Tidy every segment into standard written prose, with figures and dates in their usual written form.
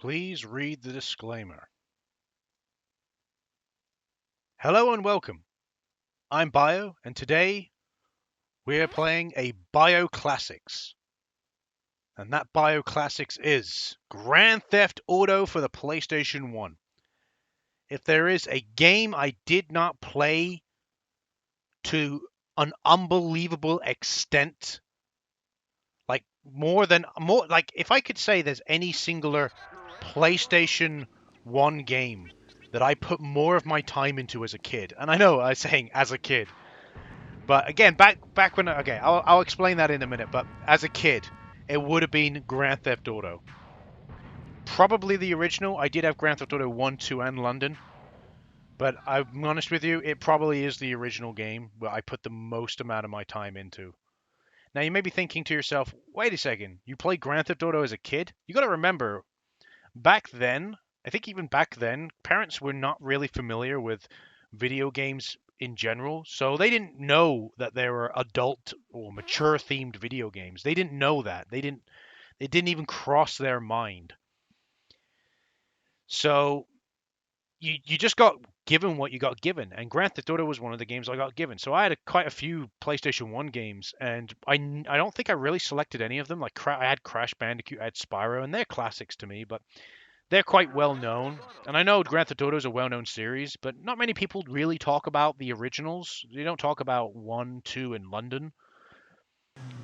Please read the disclaimer. Hello and welcome. I'm Bio, and today we're playing a Bio Classics. And that Bio Classics is Grand Theft Auto for the PlayStation 1. If there is a game I did not play to an unbelievable extent, like if I could say there's any singular PlayStation 1 game that I put more of my time into as a kid. And I know I'm saying as a kid, but again, back when I'll explain that in a minute. But as a kid, it would have been Grand Theft Auto. Probably the original. I did have Grand Theft Auto 1, 2, and London. But I'm honest with you, it probably is the original game where I put the most amount of my time into. Now you may be thinking to yourself, wait a second, you played Grand Theft Auto as a kid? You got to remember, back then, I think even back then, parents were not really familiar with video games in general, so they didn't know that there were adult or mature themed video games. They didn't know that. It didn't even cross their mind. So you just got given what you got given, and Grand Theft Auto was one of the games I got given. So I had quite a few PlayStation 1 games, and I don't think I really selected any of them. Like I had Crash Bandicoot, I had Spyro, and they're classics to me, but they're quite well known. And I know Grand Theft Auto is a well-known series, but not many people really talk about the originals. They don't talk about 1, 2, and London.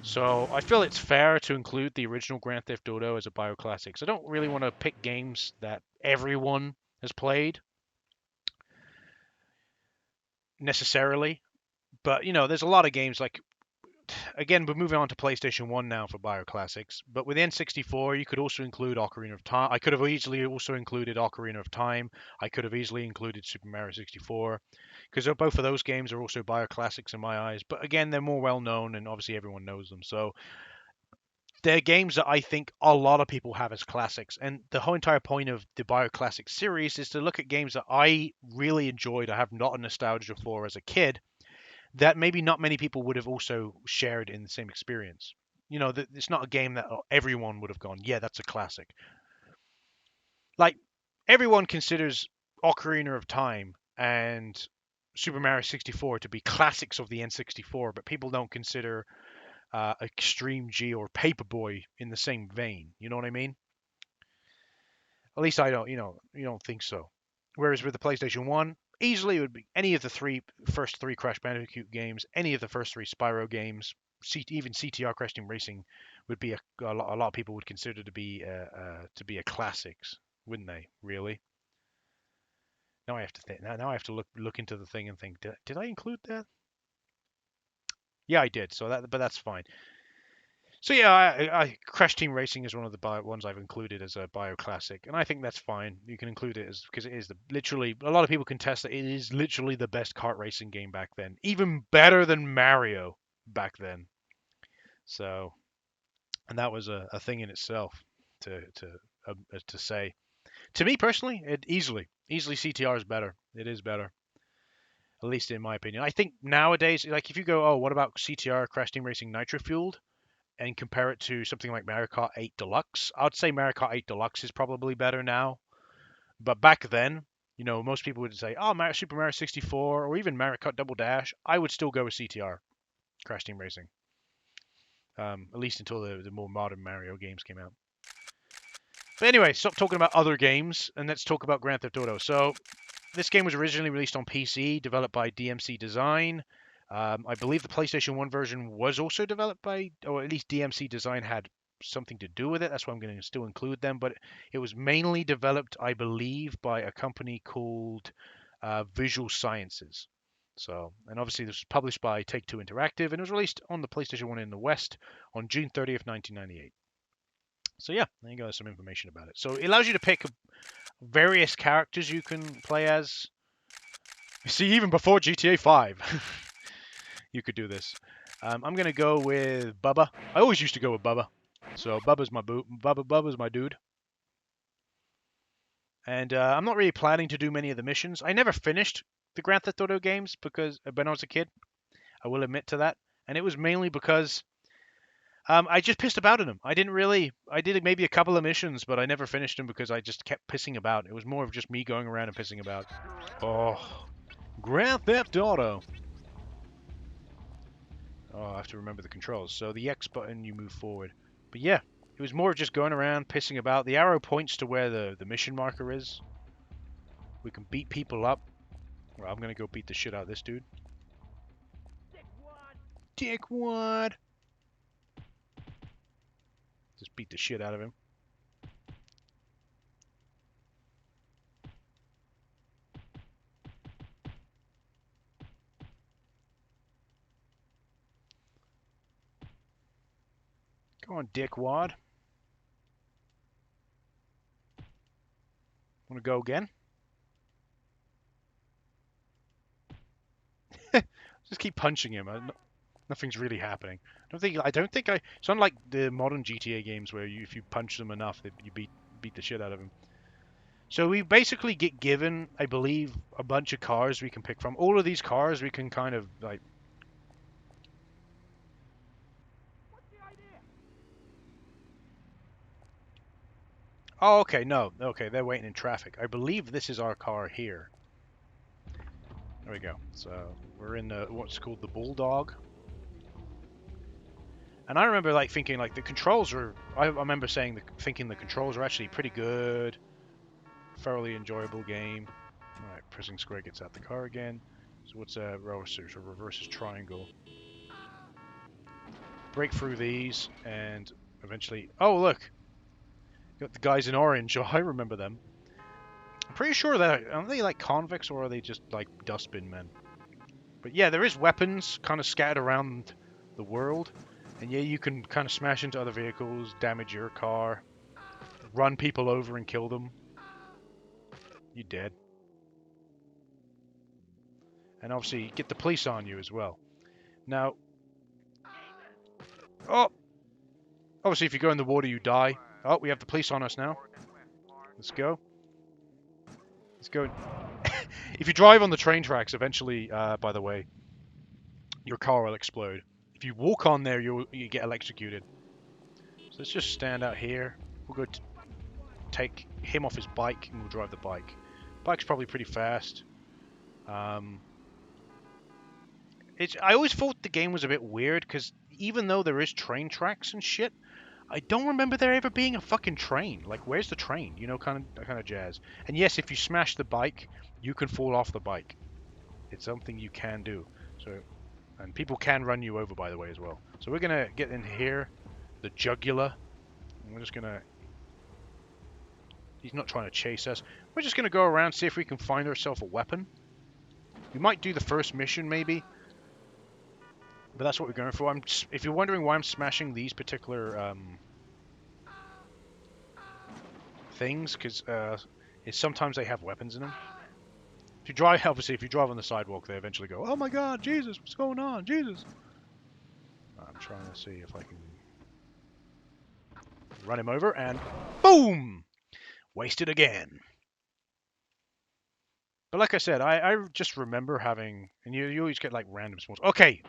So I feel it's fair to include the original Grand Theft Auto as a bioclassics. I don't really want to pick games that everyone has played necessarily, but there's a lot of games like again, we're moving on to PlayStation 1 now for bioclassics, but with N64, you could also include Ocarina of Time. I could have easily also included Ocarina of Time. I could have easily included Super Mario 64, because both of those games are also bioclassics in my eyes. But again, they're more well known, and obviously everyone knows them. So they're games that I think a lot of people have as classics. And the whole entire point of the bioclassics series is to look at games that I really enjoyed. I have not a nostalgia for as a kid that maybe not many people would have also shared in the same experience. It's not a game that everyone would have gone, yeah, that's a classic. Like, everyone considers Ocarina of Time and Super Mario 64 to be classics of the N64, but people don't consider Extreme G or Paperboy in the same vein. You know what I mean? At least I don't, you don't think so. Whereas with the PlayStation 1, easily it would be any of the first three Crash Bandicoot games, any of the first three Spyro games, even CTR Crash Team Racing would be a lot of people would consider to be a classics, wouldn't they? Really? Now I have to think. Now I have to look into the thing and think. Did I include that? Yeah, I did. But that's fine. So yeah, Crash Team Racing is one of the ones I've included as a bio classic, and I think that's fine. You can include it as because it is literally a lot of people contest that it is literally the best kart racing game back then, even better than Mario back then. So, and that was a thing in itself to say. To me personally, it easily CTR is better. It is better, at least in my opinion. I think nowadays, like if you go, oh, what about CTR Crash Team Racing Nitro Fueled? And compare it to something like Mario Kart 8 Deluxe, I'd say Mario Kart 8 Deluxe is probably better now. But back then, most people would say, oh, Super Mario 64 or even Mario Kart Double Dash. I would still go with CTR, Crash Team Racing. At least until the more modern Mario games came out. But anyway, stop talking about other games and let's talk about Grand Theft Auto. So this game was originally released on PC, developed by DMC Design. I believe the PlayStation 1 version was also developed by, or at least DMC Design had something to do with it. That's why I'm going to still include them. But it was mainly developed, I believe, by a company called Visual Sciences. So, and obviously this was published by Take-Two Interactive, and it was released on the PlayStation 1 in the West on June 30th, 1998. So yeah, there you go, some information about it. So it allows you to pick various characters you can play as. See, even before GTA 5. You could do this. I'm gonna go with Bubba. I always used to go with Bubba, so Bubba's my dude. And I'm not really planning to do many of the missions. I never finished the Grand Theft Auto games because when I was a kid, I will admit to that, and it was mainly because I just pissed about in them. I didn't really. I did maybe a couple of missions, but I never finished them because I just kept pissing about. It was more of just me going around and pissing about. Oh, Grand Theft Auto. Oh, I have to remember the controls. So the X button, you move forward. But yeah, it was more of just going around, pissing about. The arrow points to where the mission marker is. We can beat people up. Well, I'm gonna go beat the shit out of this dude. Dickwad. Just beat the shit out of him. Go on, Dickwad. Wanna go again? Just keep punching him. Nothing's really happening. I don't think I. It's unlike the modern GTA games where if you punch them enough, you beat the shit out of them. So we basically get given, I believe, a bunch of cars we can pick from. All of these cars we can kind of like. Oh, okay, no, okay, they're waiting in traffic. I believe this is our car here. There we go. So we're in what's called the Bulldog. And I remember like thinking like the controls are. I remember thinking the controls are actually pretty good, thoroughly enjoyable game. All right, pressing square gets out the car again. So what's a reverse? A reverse is triangle. Break through these and eventually. Oh look, got the guys in orange. Oh, I remember them. I'm pretty sure that are they like convicts or are they just like dustbin men? But yeah, there is weapons kind of scattered around the world. And yeah, you can kind of smash into other vehicles, damage your car, run people over and kill them. You dead. And obviously get the police on you as well. Now, oh, obviously if you go in the water you die. Oh, we have the police on us now. Let's go. Let's go. If you drive on the train tracks, eventually, by the way, your car will explode. If you walk on there, you get electrocuted. So let's just stand out here. We'll go take him off his bike and we'll drive the bike. Bike's probably pretty fast. I always thought the game was a bit weird because even though there is train tracks and shit, I don't remember there ever being a fucking train. Like, where's the train? You know, kind of jazz. And yes, if you smash the bike, you can fall off the bike. It's something you can do. So, and people can run you over, by the way, as well. So we're gonna get in here, the jugular. And we're just gonna. He's not trying to chase us. We're just gonna go around, see if we can find ourselves a weapon. We might do the first mission, maybe. But that's what we're going for. If you're wondering why I'm smashing these particular things, because sometimes they have weapons in them. If you drive, obviously, if you drive on the sidewalk, they eventually go, "Oh my God, Jesus, what's going on, Jesus?" I'm trying to see if I can run him over, and boom, wasted again. But like I said, I just remember having, and you always get like random spawns. Okay,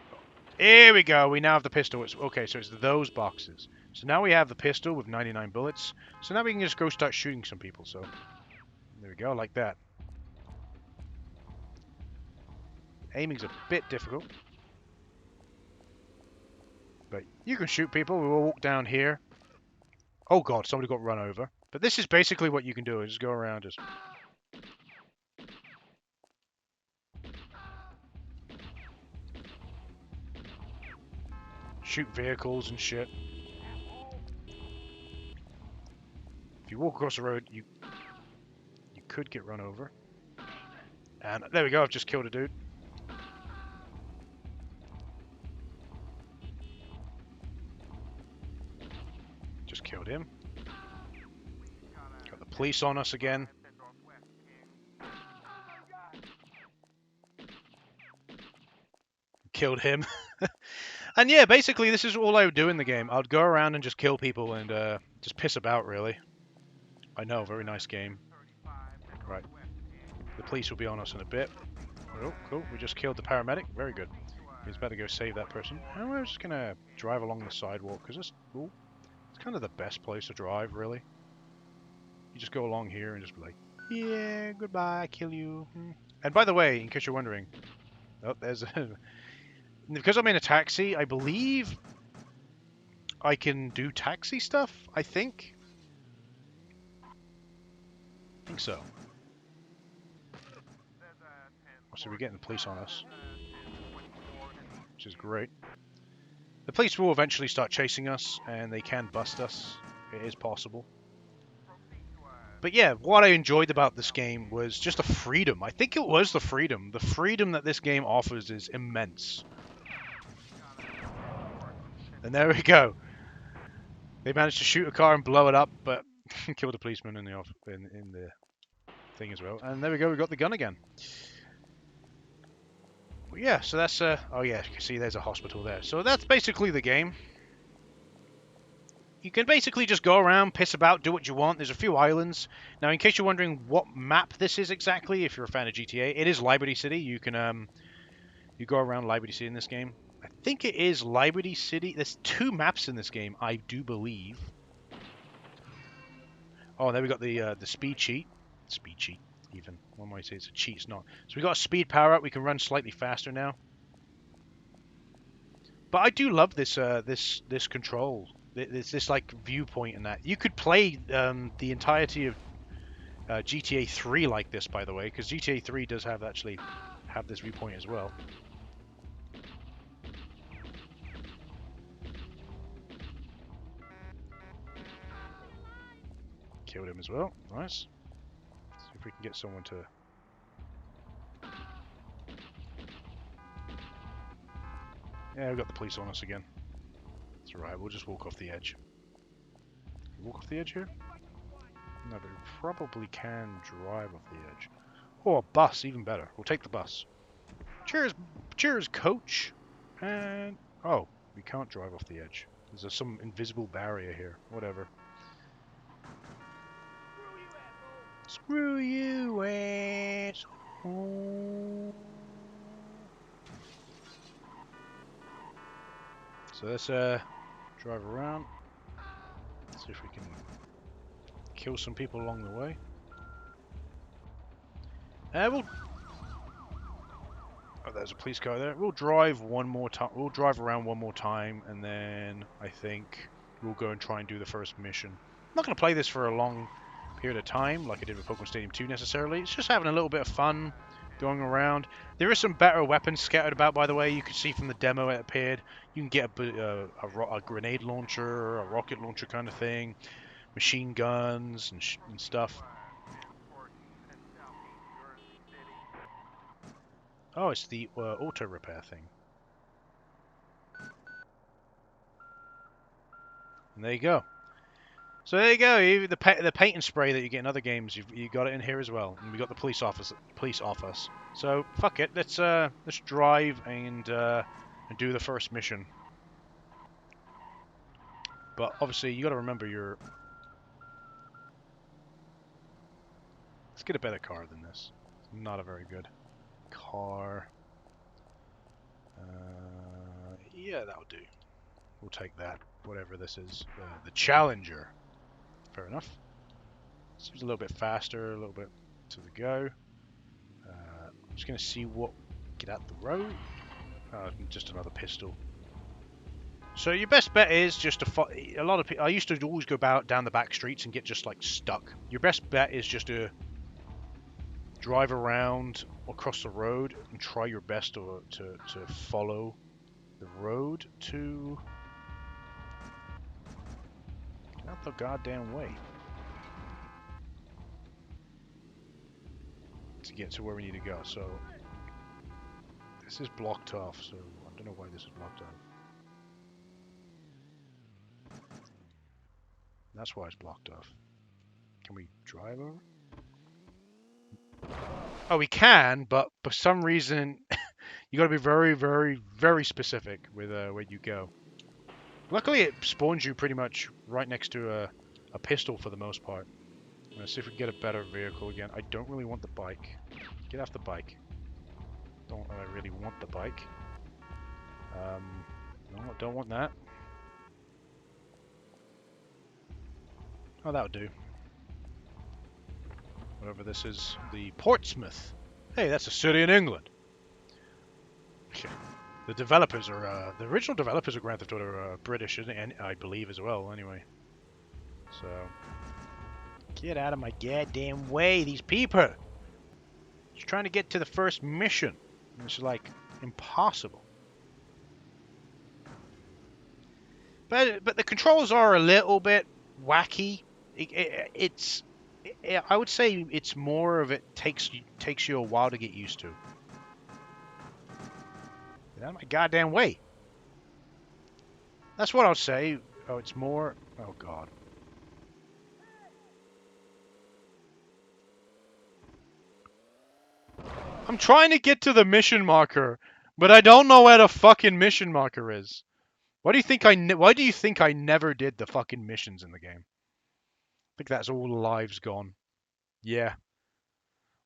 here we go. We now have the pistol. Okay, so it's those boxes. So now we have the pistol with 99 bullets. So now we can just go start shooting some people. So there we go, like that. Aiming's a bit difficult. But you can shoot people. We will walk down here. Oh God, somebody got run over. But this is basically what you can do. Is just go around, just... shoot vehicles and shit. If you walk across the road, you could get run over. And there we go, I've just killed a dude. Just killed him. Got the police on us again. Killed him. And yeah, basically this is all I would do in the game. I'd go around and just kill people and just piss about, really. I know, very nice game. Right. The police will be on us in a bit. Oh, cool. We just killed the paramedic. Very good. He's about to go save that person. And we're just gonna drive along the sidewalk because it's kind of the best place to drive, really. You just go along here and just be like, yeah, goodbye, I kill you. And by the way, in case you're wondering, oh, there's a because I'm in a taxi, I believe I can do taxi stuff. I think so. So we're getting the police on us, which is great. The police will eventually start chasing us, and they can bust us. It is possible. But yeah, what I enjoyed about this game was just the freedom. I think it was the freedom. The freedom that this game offers is immense. And there we go. They managed to shoot a car and blow it up, but killed a policeman in the thing as well. And there we go. We got the gun again. But yeah, so that's oh yeah, you can see there's a hospital there. So that's basically the game. You can basically just go around, piss about, do what you want. There's a few islands. Now, in case you're wondering what map this is exactly, if you're a fan of GTA, it is Liberty City. You can you go around Liberty City in this game. I think it is Liberty City. There's 2 maps in this game, I do believe. Oh, there we got the speed cheat. Speed cheat, even. One might say it's a cheat. It's not. So we got a speed power up. We can run slightly faster now. But I do love this this control. This like viewpoint and that. You could play the entirety of GTA 3 like this, by the way, because GTA 3 does actually have this viewpoint as well. Killed him as well. Nice. See if we can get someone to... Yeah, we've got the police on us again. It's alright, we'll just walk off the edge. Walk off the edge here? No, but we probably can drive off the edge. Or a bus, even better. We'll take the bus. Cheers, cheers, coach. And... oh, we can't drive off the edge. There's some invisible barrier here. Whatever. Screw you, asshole. So let's drive around. See if we can kill some people along the way. We'll... oh, there's a police car there. We'll drive one more time. We'll drive around one more time, and then I think we'll go and try and do the first mission. I'm not going to play this for a long period of time, like I did with Pokemon Stadium 2 necessarily. It's just having a little bit of fun going around. There is some better weapons scattered about, by the way. You can see from the demo it appeared. You can get a grenade launcher, a rocket launcher kind of thing, machine guns and stuff. Oh, it's the auto repair thing. And there you go. So there you go. The paint and spray that you get in other games, you got it in here as well. And we got the police office off us. So fuck it. Let's drive and do the first mission. But obviously you got to remember your. Let's get a better car than this. Not a very good car. Yeah, that'll do. We'll take that. Whatever this is, the Challenger. Fair enough. Seems a little bit faster, a little bit to the go. I'm just going to see what... get out the road. Just another pistol. So your best bet is just to... a lot of people... I used to always go down the back streets and get just like stuck. Your best bet is just to drive around across the road and try your best to follow the road to... get out the goddamn way. To get to where we need to go. So this is blocked off, so I don't know why this is blocked off. That's why it's blocked off. Can we drive over? Oh, we can, but for some reason you got to be very, very, very specific with where you go. Luckily, it spawns you pretty much right next to a pistol for the most part. Let's see if we can get a better vehicle again. I don't really want the bike. Get off the bike. Don't really want the bike. No, I don't want that. Oh, that'll do. Whatever this is, the Portsmouth. Hey, that's a city in England. The developers are, the original developers of Grand Theft Auto are British, and I believe as well, anyway. So, get out of my goddamn way, these people! Just trying to get to the first mission. And it's like, impossible. But the controls are a little bit wacky. I would say it's more of it takes you a while to get used to. Get out of my goddamn way. That's what I'll say. Oh, it's more. Oh god. I'm trying to get to the mission marker, but I don't know where the fucking mission marker is. Why do you think I never did the fucking missions in the game? I think that's all the lives gone. Yeah,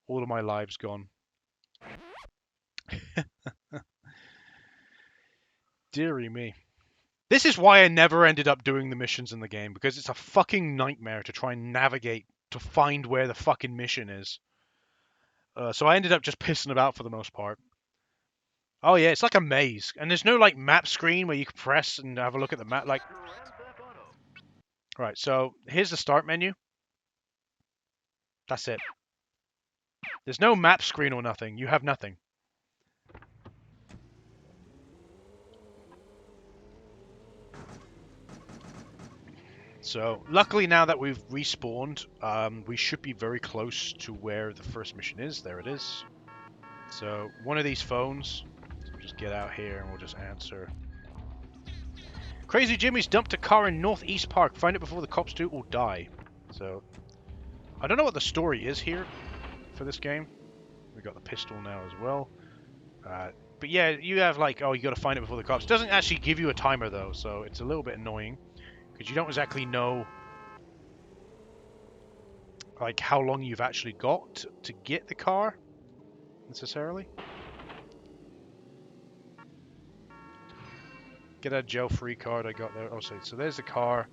all of my lives gone. Deary me. This is why I never ended up doing the missions in the game, because it's a fucking nightmare to try and navigate to find where the fucking mission is. So I ended up just pissing about for the most part. Oh yeah, it's like a maze, and there's no like map screen where you can press and have a look at the map. Like, right, so here's the start menu. That's it. There's no map screen or nothing. You have nothing. So luckily now that we've respawned, we should be very close to where the first mission is. There it is. So one of these phones. So we'll just get out here and we'll just answer. Crazy Jimmy's dumped a car in Northeast Park. Find it before the cops do or die. So I don't know what the story is here for this game. We got the pistol now as well. But yeah, you have like, oh, you got to find it before the cops. It doesn't actually give you a timer though, so it's a little bit annoying because you don't exactly know like how long you've actually got to get the car necessarily. Get a jail-free card I got there. Oh, so there's the car.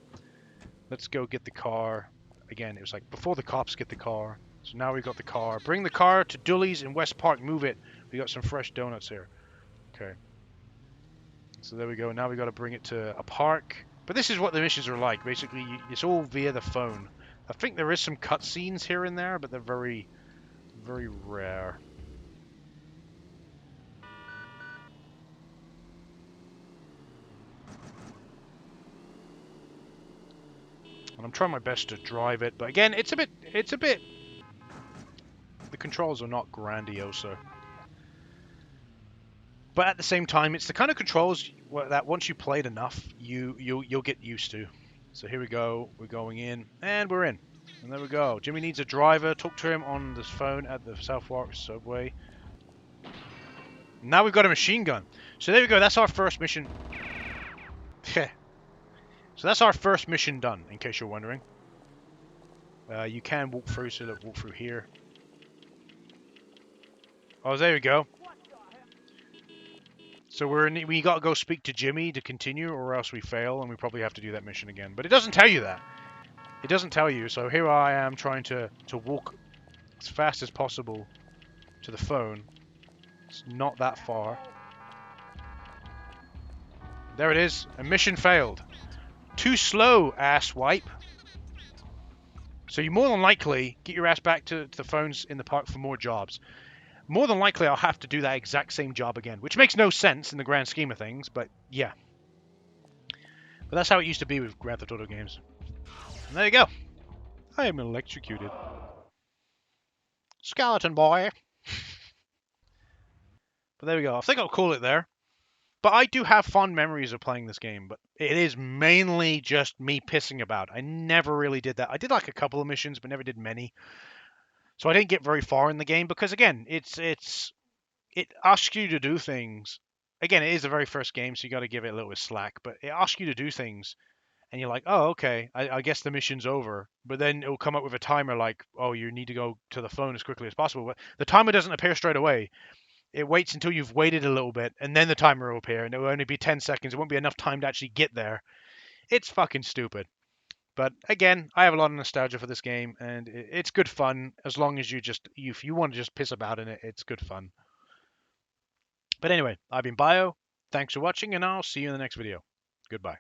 Let's go get the car. Again, it was like before the cops get the car. So now we got the car. Bring the car to Dooley's in West Park. Move it. We got some fresh donuts here. Okay. So there we go. Now we got to bring it to a park. But this is what the missions are like. Basically, it's all via the phone. I think there is some cutscenes here and there, but they're very, very rare. And I'm trying my best to drive it, but again, it's a bit. The controls are not grandiose. But at the same time, it's the kind of controls that once you played enough, you'll get used to. So here we go. We're going in, and we're in. And there we go. Jimmy needs a driver. Talk to him on this phone at the Southwark subway. Now we've got a machine gun. So there we go. That's our first mission. So that's our first mission done, in case you're wondering. You can walk through, so let's walk through here. Oh, there we go. So we got to go speak to Jimmy to continue, or else we fail, and we probably have to do that mission again. But it doesn't tell you that. It doesn't tell you. So here I am trying to walk as fast as possible to the phone. It's not that far. There it is. A mission failed. Too slow, ass wipe. So you more than likely get your ass back to the phones in the park for more jobs. More than likely, I'll have to do that exact same job again, which makes no sense in the grand scheme of things, but yeah. But that's how it used to be with Grand Theft Auto games. And there you go. I am electrocuted. Skeleton boy. But there we go. I think I'll call it there. But I do have fond memories of playing this game, but it is mainly just me pissing about. I never really did that. I did like a couple of missions, but never did many. So I didn't get very far in the game because, again, it asks you to do things. Again, it is the very first game, so you got to give it a little bit of slack. But it asks you to do things, and you're like, oh, okay, I guess the mission's over. But then it'll come up with a timer like, oh, you need to go to the phone as quickly as possible. But the timer doesn't appear straight away. It waits until you've waited a little bit, and then the timer will appear, and it will only be 10 seconds. It won't be enough time to actually get there. It's fucking stupid. But again, I have a lot of nostalgia for this game, and it's good fun as long as if you want to just piss about in it, it's good fun. But anyway, I've been Bio. Thanks for watching, and I'll see you in the next video. Goodbye.